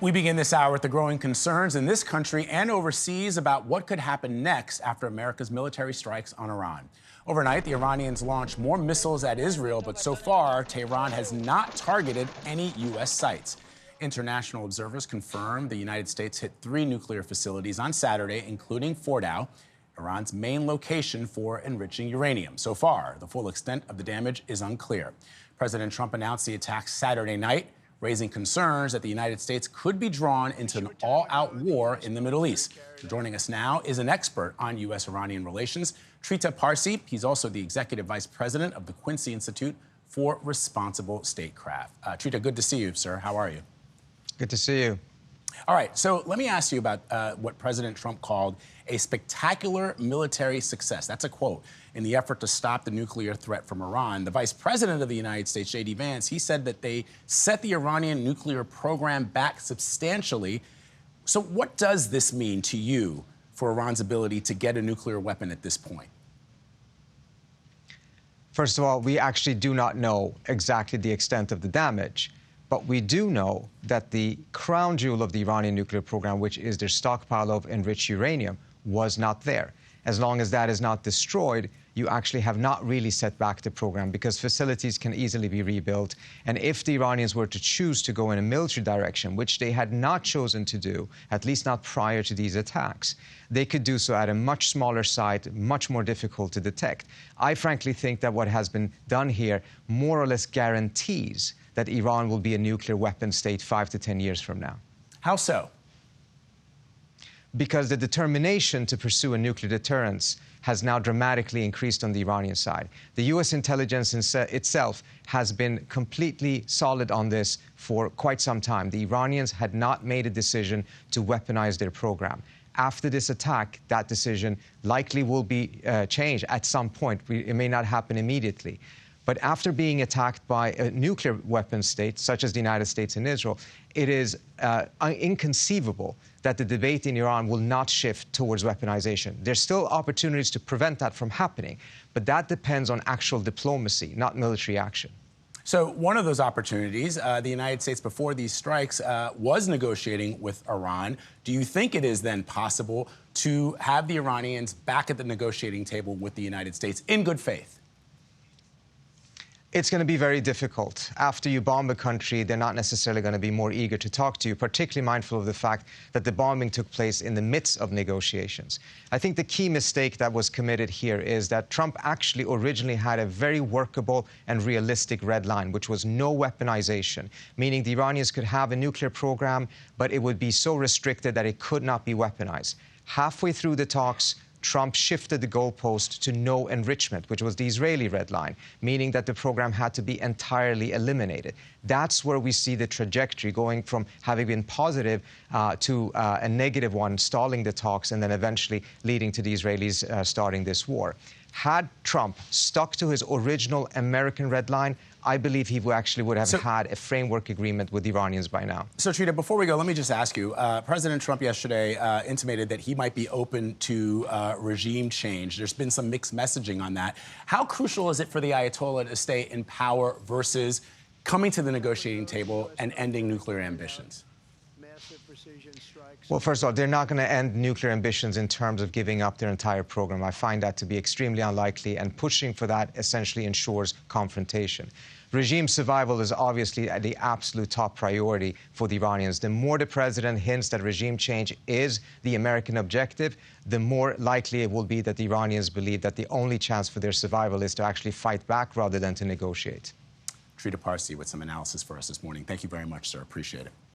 We begin this hour with the growing concerns in this country and overseas about what could happen next after America's military strikes on Iran. Overnight, the Iranians launched more missiles at Israel, but so far, Tehran has not targeted any U.S. sites. International observers confirmed the United States hit 3 nuclear facilities on Saturday, including Fordow, Iran's main location for enriching uranium. So far, the full extent of the damage is unclear. President Trump announced the attacks Saturday night, raising concerns that the United States could be drawn into an all-out war in the Middle East. Joining us now is an expert on U.S.-Iranian relations, Trita Parsi. He's also the executive vice president of the Quincy Institute for Responsible Statecraft. Trita, good to see you, sir. How are you? Good to see you. All right, so let me ask you about what President Trump called a spectacular military success. That's a quote. In the effort to stop the nuclear threat from Iran, the Vice President of the United States, J.D. Vance, he said that they set the Iranian nuclear program back substantially. So what does this mean to you for Iran's ability to get a nuclear weapon at this point? First of all, we actually do not know exactly the extent of the damage. But we do know that the crown jewel of the Iranian nuclear program, which is their stockpile of enriched uranium, was not there. As long as that is not destroyed, you actually have not really set back the program because facilities can easily be rebuilt. And if the Iranians were to choose to go in a military direction, which they had not chosen to do, at least not prior to these attacks, they could do so at a much smaller site, much more difficult to detect. I frankly think that what has been done here more or less guarantees that Iran will be a nuclear weapon state 5 to 10 years from now. How so? Because the determination to pursue a nuclear deterrence has now dramatically increased on the Iranian side. The U.S. intelligence itself has been completely solid on this for quite some time. The Iranians had not made a decision to weaponize their program. After this attack, that decision likely will be changed at some point. It may not happen immediately. But after being attacked by a nuclear weapon state, such as the United States and Israel, it is inconceivable that the debate in Iran will not shift towards weaponization. There's still opportunities to prevent that from happening, but that depends on actual diplomacy, not military action. So one of those opportunities, the United States, before these strikes, was negotiating with Iran. Do you think it is then possible to have the Iranians back at the negotiating table with the United States in good faith? It's going to be very difficult. After you bomb a country, they're not necessarily going to be more eager to talk to you, particularly mindful of the fact that the bombing took place in the midst of negotiations. I think the key mistake that was committed here is that Trump actually originally had a very workable and realistic red line, which was no weaponization, meaning the Iranians could have a nuclear program, but it would be so restricted that it could not be weaponized. Halfway through the talks, Trump shifted the goalpost to no enrichment, which was the Israeli red line, meaning that the program had to be entirely eliminated. That's where we see the trajectory going from having been positive to a negative one, stalling the talks and then eventually leading to the Israelis starting this war. Had Trump stuck to his original American red line, I believe he actually would have had a framework agreement with the Iranians by now. So, Trita, before we go, let me just ask you, President Trump yesterday intimated that he might be open to regime change. There's been some mixed messaging on that. How crucial is it for the Ayatollah to stay in power versus coming to the negotiating table and ending nuclear ambitions? Well, first of all, they're not going to end nuclear ambitions in terms of giving up their entire program. I find that to be extremely unlikely, and pushing for that essentially ensures confrontation. Regime survival is obviously the absolute top priority for the Iranians. The more the president hints that regime change is the American objective, the more likely it will be that the Iranians believe that the only chance for their survival is to actually fight back rather than to negotiate. Trita Parsi with some analysis for us this morning. Thank you very much, sir. Appreciate it.